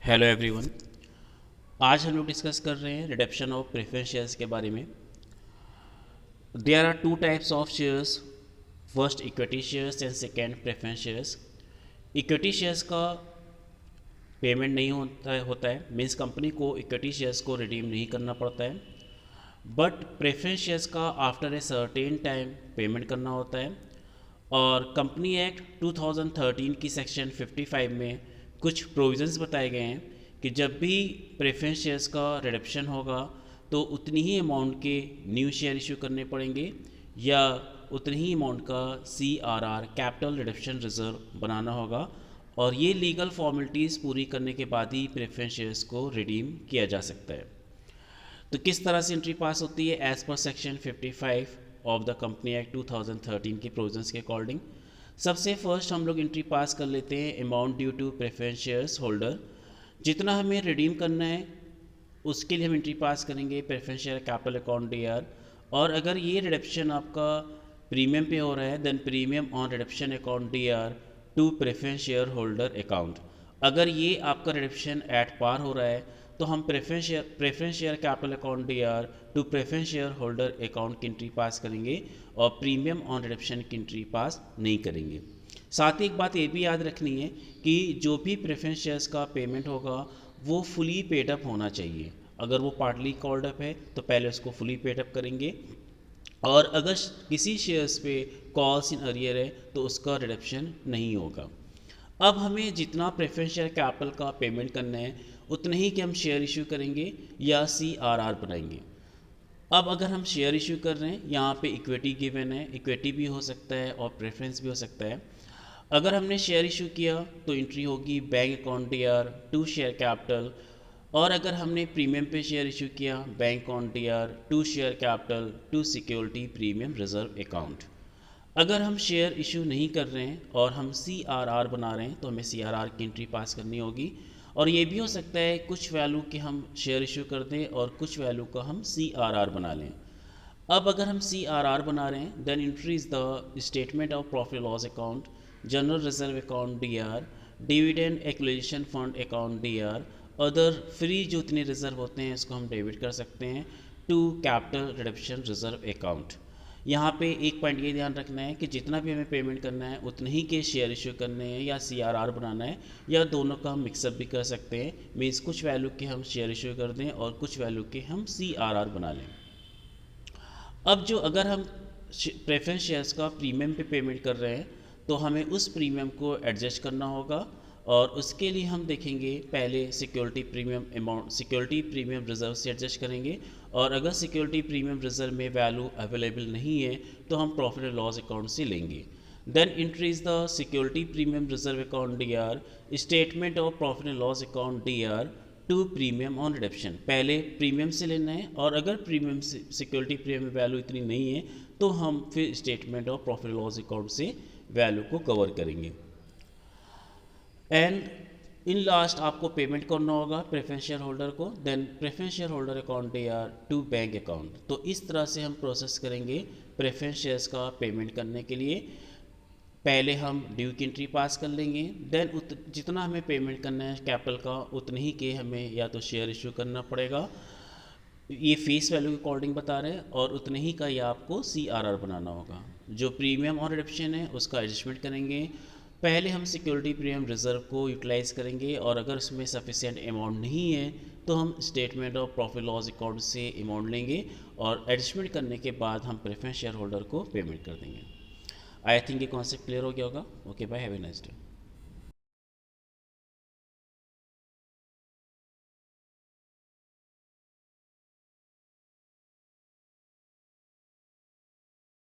Hello everyone. आज हम लोग डिस्कस कर रहे हैं रिडम्पशन ऑफ प्रेफरेंस शेयर्स के बारे में। There are two types of shares, first equity shares and second preference shares. Equity shares का पेमेंट नहीं होता है मीन्स कंपनी को इक्विटी शेयर्स को रिडीम नहीं करना पड़ता है, बट प्रेफरेंस शेयर्स का after a certain time payment करना होता है। और कंपनी एक्ट 2013 की सेक्शन 55 में कुछ प्रोविजंस बताए गए हैं कि जब भी प्रेफरेंस शेयर्स का रिडम्पशन होगा तो उतनी ही अमाउंट के न्यू शेयर इशू करने पड़ेंगे या उतनी ही अमाउंट का CRR कैपिटल रिडम्पशन रिजर्व बनाना होगा, और ये लीगल फॉर्मेलिटीज़ पूरी करने के बाद ही प्रेफरेंस शेयर्स को रिडीम किया जा सकता है। तो किस तरह से एंट्री पास होती है as per section 55 of the company act 2013 के प्रोविजंस के अकॉर्डिंग। सबसे फर्स्ट हम लोग एंट्री पास कर लेते हैं amount due to preference shares holder. जितना हमें रिडीम करना है उसके लिए हम एंट्री पास करेंगे preference share capital account DR। और अगर ये रिडम्पशन आपका प्रीमियम पे हो रहा है then premium on redemption account DR to preference share holder account. अगर ये आपका रिडम्पशन एट पार हो रहा है तो हम preference share capital account DR to preference share holder account की एंट्री पास करेंगे और प्रीमियम ऑन रिडम्पशन की एंट्री पास नहीं करेंगे। साथ ही एक बात ये भी याद रखनी है कि जो भी प्रेफरेंस शेयर्स का पेमेंट होगा वो फुली पेड अप होना चाहिए। अगर वो पार्टली कॉल्ड अप है तो पहले उसको फुली पेड अप करेंगे, और अगर किसी शेयर्स पे कॉल्स इन अरियर है तो उसका रिडम्पशन नहीं होगा। अब हमें जितना प्रेफरेंस शेयर कैपिटल का पेमेंट करना है उतने ही के हम शेयर इशू करेंगे या CRR बनाएंगे। अब अगर हम शेयर इशू कर रहे हैं यहाँ पे इक्विटी गिवन है, इक्विटी भी हो सकता है और प्रेफरेंस भी हो सकता है। अगर हमने शेयर इशू किया तो एंट्री होगी bank account DR to share capital, और अगर हमने प्रीमियम पे शेयर इशू किया bank account DR to share capital to security premium reserve account. अगर हम शेयर इशू नहीं कर रहे हैं और हम CRR बना रहे हैं तो हमें CRR की एंट्री पास करनी होगी। और ये भी हो सकता है कुछ वैल्यू के हम शेयर इशू कर दें और कुछ वैल्यू का हम CRR बना लें। अब अगर हम CRR बना रहे हैं then entry is the statement of profit loss account, general reserve account DR, dividend acquisition fund account DR, other free जो इतने रिजर्व होते हैं इसको हम डेबिट कर सकते हैं to capital redemption reserve account. यहाँ पे एक पॉइंट ये ध्यान रखना है कि जितना भी हमें पेमेंट करना है उतने ही के शेयर इशू करने हैं या CRR बनाना है, या दोनों का हम मिक्सअप भी कर सकते हैं। मीन्स कुछ वैल्यू के हम शेयर इशू कर दें और कुछ वैल्यू के हम CRR बना लें। अब जो अगर हम प्रेफरेंस शेयर्स का प्रीमियम पे पेमेंट कर रहे हैं तो हमें उस प्रीमियम को एडजस्ट करना होगा, और उसके लिए हम देखेंगे पहले security premium amount, security premium reserve से एडजस्ट करेंगे। और अगर सिक्योरिटी प्रीमियम रिजर्व में वैल्यू अवेलेबल नहीं है तो हम प्रॉफिट एंड लॉस अकाउंट से लेंगे। Then increase the security premium reserve account DR, statement of profit and loss account DR to premium on redemption. पहले प्रीमियम से लेना है और अगर प्रीमियम से सिक्योरिटी प्रीमियम वैल्यू इतनी नहीं है तो हम फिर statement of profit loss account से वैल्यू को कवर करेंगे। एंड इन लास्ट आपको पेमेंट करना होगा प्रेफरेंस शेयर होल्डर को, then preference share holder account DR to bank account. तो इस तरह से हम प्रोसेस करेंगे प्रेफरेंस शेयर्स का पेमेंट करने के लिए। पहले हम ड्यू की एंट्री पास कर लेंगे, देन जितना हमें पेमेंट करना है कैपिटल का उतने ही के हमें या तो शेयर इशू करना पड़ेगा, ये फेस वैल्यू के अकॉर्डिंग बता रहे हैं, और उतने ही का ये आपको CRR बनाना होगा। जो प्रीमियम और रिडम्पशन है उसका एडजस्टमेंट करेंगे। पहले हम सिक्योरिटी प्रीमियम रिजर्व को यूटिलाइज़ करेंगे और अगर उसमें सफिशिएंट अमाउंट नहीं है तो हम statement of profit loss account से अमाउंट लेंगे और एडजस्टमेंट करने के बाद हम प्रेफरेंस शेयर होल्डर को पेमेंट कर देंगे। आई थिंक ये कॉन्सेप्ट क्लियर हो गया होगा। Okay bye, have a nice day.